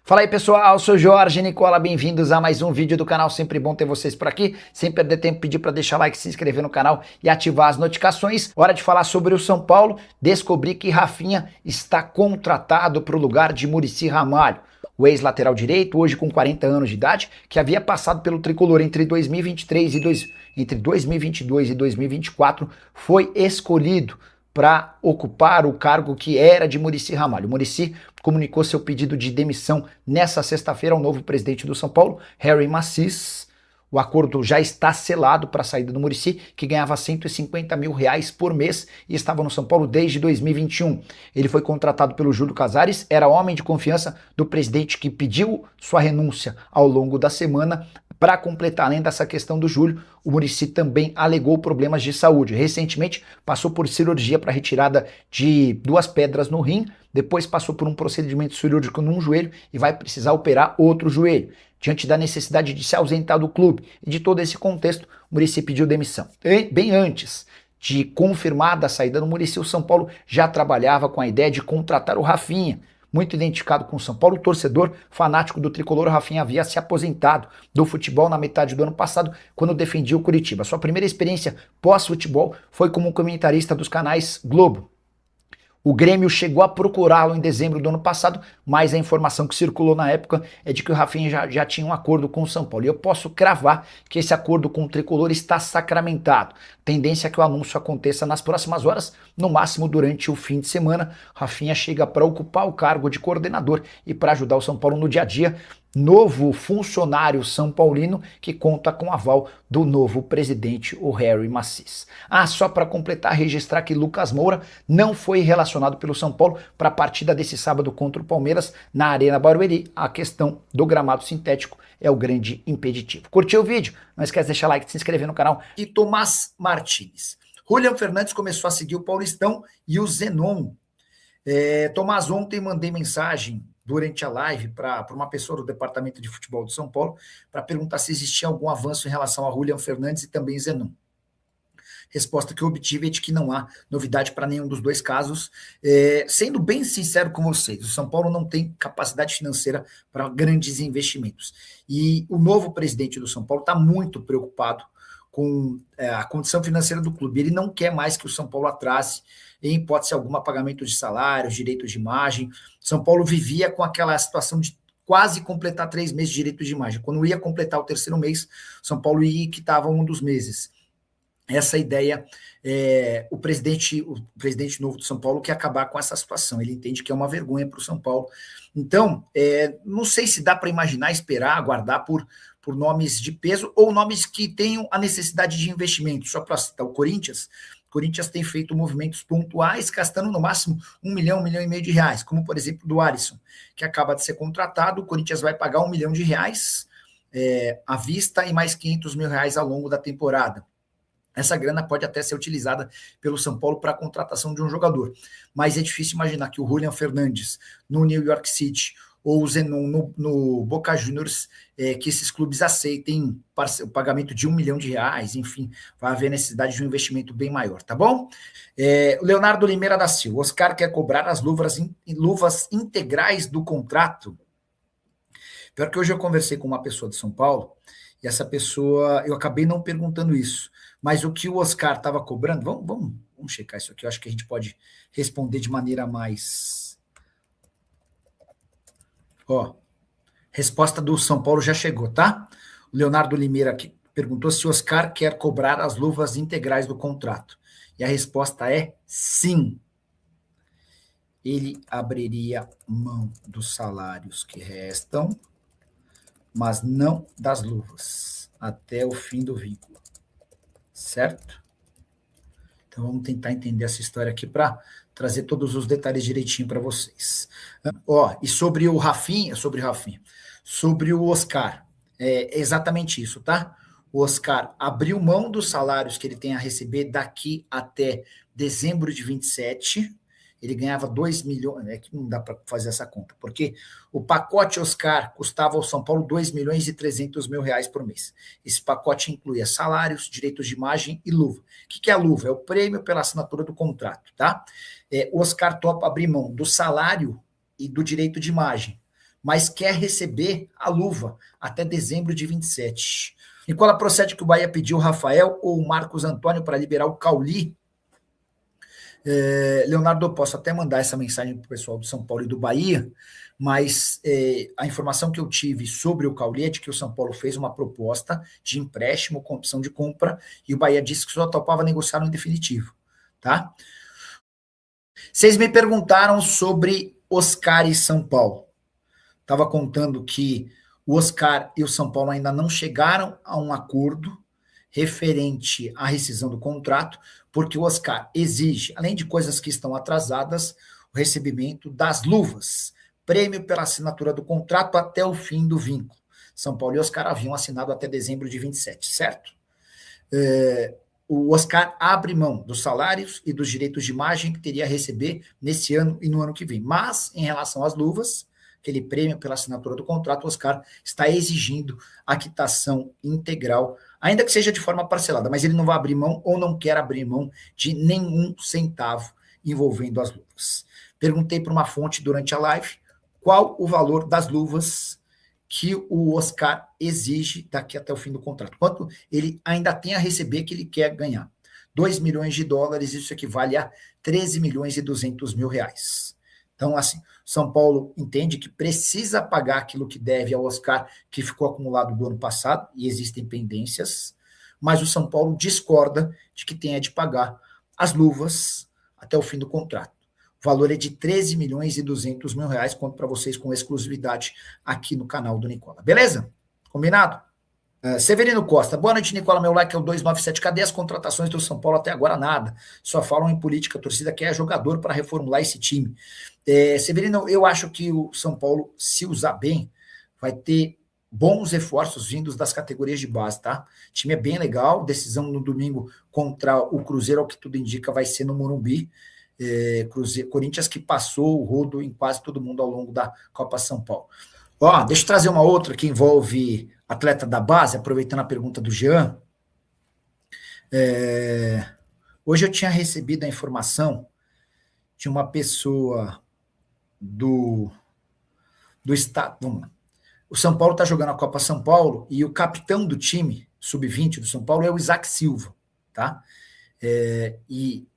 Fala aí pessoal, eu sou o Jorge Nicola, bem-vindos a mais um vídeo do canal, sempre bom ter vocês por aqui, sem perder tempo, pedir para deixar like, se inscrever no canal e ativar as notificações. Hora de falar sobre o São Paulo, descobri que Rafinha está contratado para o lugar de Muricy Ramalho, o ex-lateral direito, hoje com 40 anos de idade, que havia passado pelo Tricolor entre 2023 entre 2022 e 2024, foi escolhido para ocupar o cargo que era de Muricy Ramalho. Muricy comunicou seu pedido de demissão nessa sexta-feira ao novo presidente do São Paulo, Harry Macis. O acordo já está selado para a saída do Muricy, que ganhava 150 mil reais por mês e estava no São Paulo desde 2021. Ele foi contratado pelo Júlio Casares, era homem de confiança do presidente que pediu sua renúncia ao longo da semana. Para completar, além dessa questão do Júlio, o Muricy também alegou problemas de saúde. Recentemente, passou por cirurgia para retirada de 2 pedras no rim, depois passou por um procedimento cirúrgico num joelho e vai precisar operar outro joelho. Diante da necessidade de se ausentar do clube e de todo esse contexto, o Muricy pediu demissão. Bem antes de confirmar a saída do Muricy, o São Paulo já trabalhava com a ideia de contratar o Rafinha. Muito identificado com o São Paulo, o torcedor fanático do Tricolor, Rafinha havia se aposentado do futebol na metade do ano passado, quando defendia o Curitiba. Sua primeira experiência pós-futebol foi como comentarista dos canais Globo. O Grêmio chegou a procurá-lo em dezembro do ano passado, mas a informação que circulou na época é de que o Rafinha já tinha um acordo com o São Paulo. E eu posso cravar que esse acordo com o Tricolor está sacramentado. Tendência é que o anúncio aconteça nas próximas horas, no máximo durante o fim de semana. Rafinha chega para ocupar o cargo de coordenador e para ajudar o São Paulo no dia a dia. Novo funcionário são paulino que conta com o aval do novo presidente, o Harry Macis. Só para completar, registrar que Lucas Moura não foi relacionado pelo São Paulo para a partida desse sábado contra o Palmeiras na Arena Barueri. A questão do gramado sintético é o grande impeditivo. Curtiu o vídeo? Não esquece de deixar like, de se inscrever no canal. E Tomás Martins. Julian Fernandes começou a seguir o Paulistão e o Zenon. Tomás, ontem mandei mensagem durante a live para uma pessoa do departamento de futebol de São Paulo para perguntar se existia algum avanço em relação a Julian Fernandes e também Zenon. Resposta que eu obtive é de que não há novidade para nenhum dos dois casos. Sendo bem sincero com vocês, o São Paulo não tem capacidade financeira para grandes investimentos. E o novo presidente do São Paulo está muito preocupado com a condição financeira do clube. Ele não quer mais que o São Paulo atrase, em hipótese alguma, pagamento de salários, direitos de imagem. São Paulo vivia com aquela situação de quase completar 3 meses de direito de imagem. Quando ia completar o 3º mês, São Paulo ia e quitava um dos meses. Essa ideia, o presidente novo do São Paulo quer acabar com essa situação. Ele entende que é uma vergonha para o São Paulo. Então, não sei se dá para imaginar, esperar, aguardar por nomes de peso ou nomes que tenham a necessidade de investimento. Só para citar o Corinthians tem feito movimentos pontuais, gastando no máximo 1 milhão, 1,5 milhão de reais, como por exemplo do Alisson, que acaba de ser contratado. O Corinthians vai pagar 1 milhão de reais à vista e mais 500 mil reais ao longo da temporada. Essa grana pode até ser utilizada pelo São Paulo para a contratação de um jogador, mas é difícil imaginar que o Julian Fernandes no New York City ou o Zenon no Boca Juniors, que esses clubes aceitem o pagamento de 1 milhão de reais, enfim, vai haver necessidade de um investimento bem maior, tá bom? O Leonardo Limeira da Silva, Oscar quer cobrar as luvas integrais do contrato. Pior que hoje eu conversei com uma pessoa de São Paulo, e essa pessoa, eu acabei não perguntando isso, mas o que o Oscar estava cobrando, vamos checar isso aqui, eu acho que a gente pode responder de maneira mais... Resposta do São Paulo já chegou, tá? O Leonardo Limeira aqui perguntou se o Oscar quer cobrar as luvas integrais do contrato. E a resposta é sim. Ele abriria mão dos salários que restam, mas não das luvas, até o fim do vínculo. Certo? Então vamos tentar entender essa história aqui para trazer todos os detalhes direitinho para vocês. E sobre o Rafinha, sobre o Oscar, é exatamente isso, tá? O Oscar abriu mão dos salários que ele tem a receber daqui até dezembro de 27. Ele ganhava 2 milhões, que não dá para fazer essa conta, porque o pacote Oscar custava ao São Paulo 2 milhões e 300 mil reais por mês. Esse pacote incluía salários, direitos de imagem e luva. O que é a luva? É o prêmio pela assinatura do contrato, tá? O Oscar topa abrir mão do salário e do direito de imagem, mas quer receber a luva até dezembro de 27. Nicola, procede que o Bahia pediu o Rafael ou o Marcos Antônio para liberar o Cauli? Leonardo, eu posso até mandar essa mensagem para o pessoal do São Paulo e do Bahia, mas a informação que eu tive sobre o Cauli é de que o São Paulo fez uma proposta de empréstimo com opção de compra e o Bahia disse que só topava negociar no definitivo, tá? Vocês me perguntaram sobre Oscar e São Paulo. Estava contando que o Oscar e o São Paulo ainda não chegaram a um acordo referente à rescisão do contrato, porque o Oscar exige, além de coisas que estão atrasadas, o recebimento das luvas, prêmio pela assinatura do contrato até o fim do vínculo. São Paulo e Oscar haviam assinado até dezembro de 27, certo? O Oscar abre mão dos salários e dos direitos de imagem que teria a receber nesse ano e no ano que vem. Mas, em relação às luvas, aquele prêmio pela assinatura do contrato, o Oscar está exigindo a quitação integral, ainda que seja de forma parcelada, mas ele não vai abrir mão ou não quer abrir mão de nenhum centavo envolvendo as luvas. Perguntei para uma fonte durante a live qual o valor das luvas que o Oscar exige daqui até o fim do contrato. Quanto ele ainda tem a receber que ele quer ganhar. 2 milhões de dólares, isso equivale a 13 milhões e 200 mil reais. Então, assim, São Paulo entende que precisa pagar aquilo que deve ao Oscar, que ficou acumulado do ano passado, e existem pendências, mas o São Paulo discorda de que tenha de pagar as luvas até o fim do contrato. O valor é de 13 milhões e 200 mil reais, conto para vocês com exclusividade aqui no canal do Nicola. Beleza? Combinado? Severino Costa, boa noite, Nicola, meu like é o 297, cadê as contratações do São Paulo até agora? Nada, só falam em política, a torcida quer jogador para reformular esse time. Severino, eu acho que o São Paulo, se usar bem, vai ter bons reforços vindos das categorias de base, tá? O time é bem legal, decisão no domingo contra o Cruzeiro, ao que tudo indica, vai ser no Morumbi. Corinthians que passou o rodo em quase todo mundo ao longo da Copa São Paulo. Deixa eu trazer uma outra que envolve atleta da base, aproveitando a pergunta do Jean. Hoje eu tinha recebido a informação de uma pessoa do estado. Vamos lá. O São Paulo está jogando a Copa São Paulo e o capitão do time, sub-20 do São Paulo, é o Isaac Silva, tá? E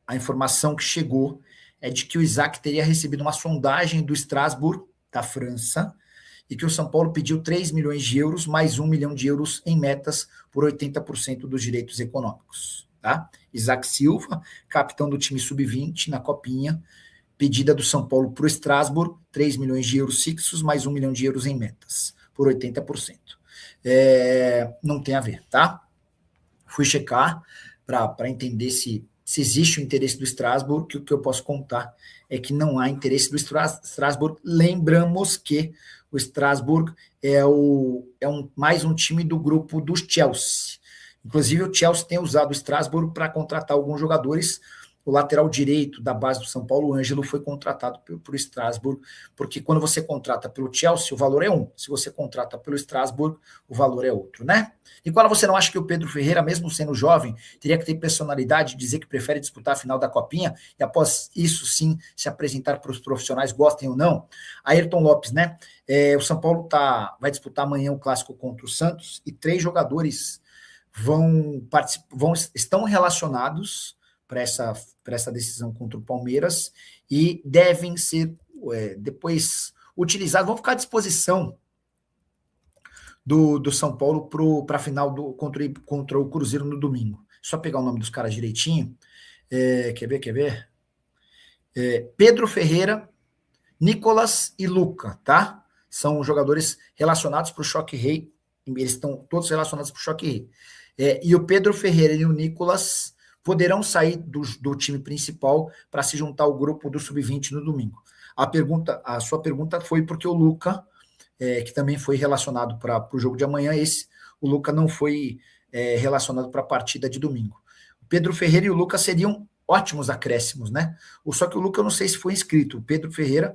a informação que chegou é de que o Isaac teria recebido uma sondagem do Strasbourg, da França, e que o São Paulo pediu 3 milhões de euros, mais 1 milhão de euros em metas por 80% dos direitos econômicos. Tá? Isaac Silva, capitão do time sub-20 na Copinha, pedida do São Paulo para o Strasbourg, 3 milhões de euros fixos, mais 1 milhão de euros em metas, por 80%. Não tem a ver, tá? Fui checar para entender se existe o interesse do Strasbourg, que o que eu posso contar é que não há interesse do Strasbourg. Lembramos que o Strasbourg é mais um time do grupo do Chelsea. Inclusive, o Chelsea tem usado o Strasbourg para contratar alguns jogadores. O lateral direito da base do São Paulo, o Ângelo, foi contratado por Strasbourg, porque quando você contrata pelo Chelsea, o valor é um. Se você contrata pelo Strasbourg, o valor é outro, né? E qual você não acha que o Pedro Ferreira, mesmo sendo jovem, teria que ter personalidade de dizer que prefere disputar a final da Copinha e após isso, sim, se apresentar para os profissionais, gostem ou não? Ayrton Lopes, né? O São Paulo vai disputar amanhã o clássico contra o Santos e 3 jogadores estão relacionados para essa decisão contra o Palmeiras e devem ser depois utilizados, vão ficar à disposição do São Paulo para a final contra o Cruzeiro no domingo. Só pegar o nome dos caras direitinho. Quer ver? Pedro Ferreira, Nicolas e Luca, tá? São jogadores relacionados para o Choque Rei. Eles estão todos relacionados para o Choque Rei. E o Pedro Ferreira e o Nicolas poderão sair do time principal para se juntar ao grupo do Sub-20 no domingo. A sua pergunta foi porque o Luca, que também foi relacionado para o jogo de amanhã, o Luca não foi relacionado para a partida de domingo. O Pedro Ferreira e o Luca seriam ótimos acréscimos, né? Só que o Luca eu não sei se foi inscrito. O Pedro Ferreira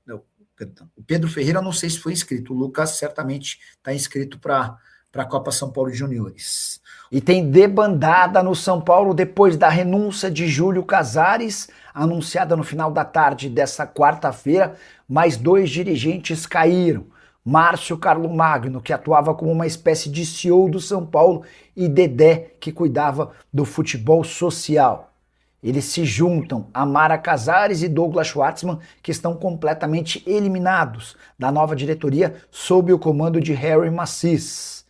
eu não sei se foi inscrito. O Lucas certamente está inscrito para para a Copa São Paulo Juniores. E tem debandada no São Paulo depois da renúncia de Júlio Casares, anunciada no final da tarde dessa quarta-feira. Mais 2 dirigentes caíram. Márcio Carlomagno, que atuava como uma espécie de CEO do São Paulo, e Dedé, que cuidava do futebol social. Eles se juntam a Mara Casares e Douglas Schwartzman, que estão completamente eliminados da nova diretoria sob o comando de Harry Macis.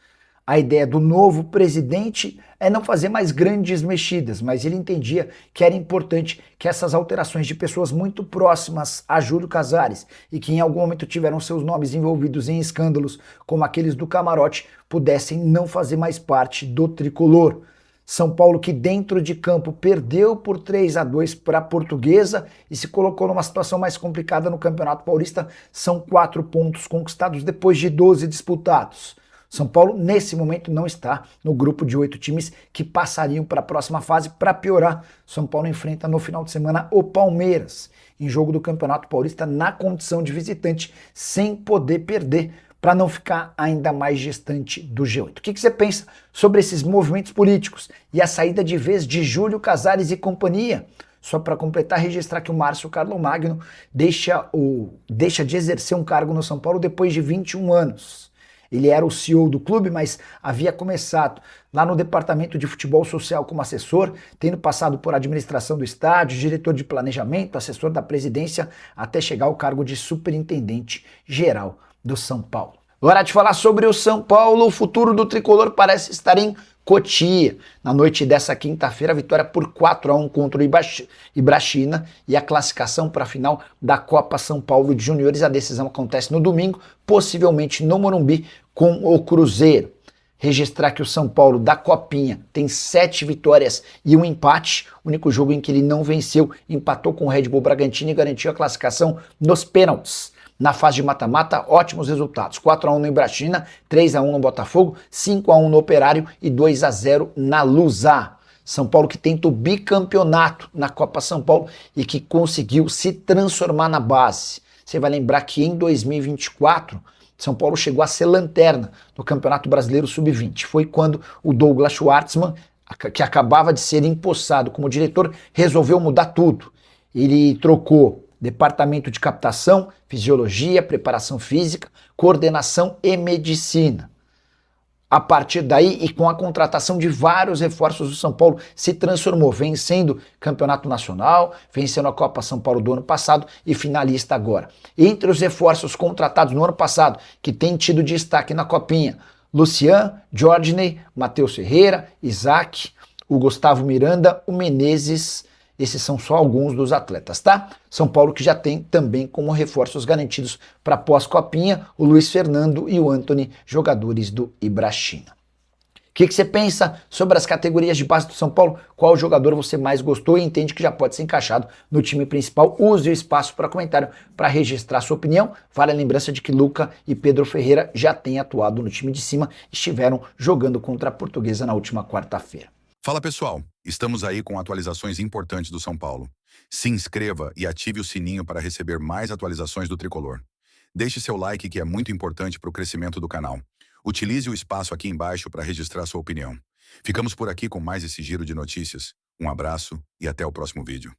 A ideia do novo presidente é não fazer mais grandes mexidas, mas ele entendia que era importante que essas alterações de pessoas muito próximas a Júlio Casares e que em algum momento tiveram seus nomes envolvidos em escândalos como aqueles do camarote pudessem não fazer mais parte do tricolor. São Paulo, que dentro de campo perdeu por 3-2 para a Portuguesa e se colocou numa situação mais complicada no Campeonato Paulista, são 4 pontos conquistados depois de 12 disputados. São Paulo, nesse momento, não está no grupo de 8 times que passariam para a próxima fase. Para piorar, São Paulo enfrenta no final de semana o Palmeiras, em jogo do Campeonato Paulista, na condição de visitante, sem poder perder, para não ficar ainda mais distante do G8. O que você pensa sobre esses movimentos políticos e a saída de vez de Júlio Casares e companhia? Só para completar, registrar que o Márcio Carlomagno deixa de exercer um cargo no São Paulo depois de 21 anos. Ele era o CEO do clube, mas havia começado lá no departamento de futebol social como assessor, tendo passado por administração do estádio, diretor de planejamento, assessor da presidência, até chegar ao cargo de superintendente geral do São Paulo. Hora de falar sobre o São Paulo. O futuro do tricolor parece estar em Cotia. Na noite dessa quinta-feira, a vitória por 4-1 contra o Ibrachina e a classificação para a final da Copa São Paulo de Juniores. A decisão acontece no domingo, possivelmente no Morumbi, com o Cruzeiro. Registrar que o São Paulo da Copinha tem 7 vitórias e 1 empate. O único jogo em que ele não venceu, empatou com o Red Bull Bragantino e garantiu a classificação nos pênaltis. Na fase de mata-mata, ótimos resultados. 4-1 no Ibrachina, 3-1 no Botafogo, 5-1 no Operário e 2-0 na Lusa. São Paulo que tenta o bicampeonato na Copa São Paulo e que conseguiu se transformar na base. Você vai lembrar que em 2024, São Paulo chegou a ser lanterna no Campeonato Brasileiro Sub-20. Foi quando o Douglas Schwartzman, que acabava de ser empossado como diretor, resolveu mudar tudo. Ele trocou departamento de captação, fisiologia, preparação física, coordenação e medicina. A partir daí, e com a contratação de vários reforços, o São Paulo se transformou, vencendo Campeonato Nacional, vencendo a Copa São Paulo do ano passado e finalista agora. Entre os reforços contratados no ano passado, que tem tido destaque na Copinha, Lucian, Jorginey, Matheus Ferreira, Isaac, o Gustavo Miranda, o Menezes. Esses são só alguns dos atletas, tá? São Paulo que já tem também como reforços garantidos para pós-copinha o Luiz Fernando e o Antony, jogadores do Ibrachina. O que você pensa sobre as categorias de base do São Paulo? Qual jogador você mais gostou e entende que já pode ser encaixado no time principal? Use o espaço para comentário para registrar sua opinião. Vale a lembrança de que Luca e Pedro Ferreira já têm atuado no time de cima e estiveram jogando contra a Portuguesa na última quarta-feira. Fala pessoal, estamos aí com atualizações importantes do São Paulo. Se inscreva e ative o sininho para receber mais atualizações do Tricolor. Deixe seu like, que é muito importante para o crescimento do canal. Utilize o espaço aqui embaixo para registrar sua opinião. Ficamos por aqui com mais esse giro de notícias. Um abraço e até o próximo vídeo.